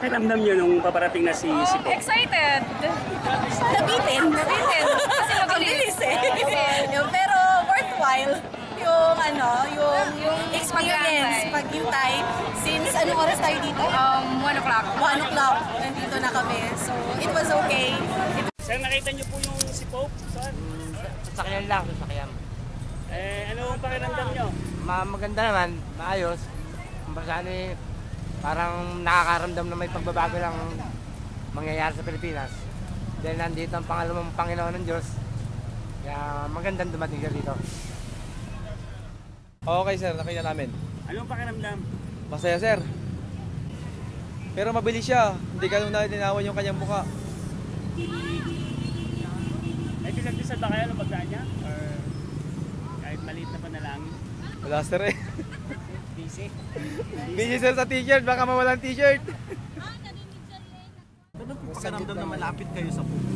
pakiramdam nyo nung paparating na si Pope? Excited. Nabitin. Kasi mabilis Mabilis eh. Pero worthwhile yung yung experience, paghintay. Since anong oras tayo dito? 1 o'clock. 1 o'clock. Nandito na kami. So, it was okay. Sir, nakita nyo po yung si Pope? Saan? Sasakyan lang, sasakyan. Ano ang pakiramdam nyo? Maganda naman, maayos. Kumbaga parang nakakaramdam na may pagbabago lang mangyayari sa Pilipinas. Dahil nandito ang pangalawang Panginoon ng Diyos. Kaya magandang dumating siya dito. Okay sir, nakita namin. Anong pakiramdam? Masaya sir. Pero mabilis siya. Hindi ganun na linawan yung kanyang mukha. Ay, pinagdasal ba kayo nung pagdaan niya? Or kahit maliit na panalangin? Wala sir eh. Busy? Busy sir sa t-shirt, baka mawalan t-shirt. Ano po pakiramdam na malapit kayo sa Pope?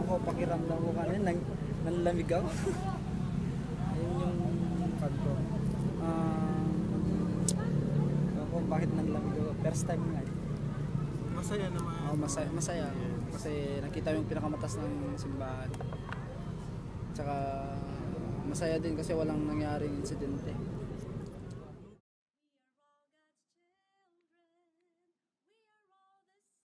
Ako, pakiramdam ko kanina, nanlamig ako. Ayun yung pag ko. Ako, bakit nanlamig ako? First time nga. Masaya naman. Oh, masaya. Kasi nakita yung pinakamatas ng simbahan. Tsaka masaya din kasi walang nangyaring insidente.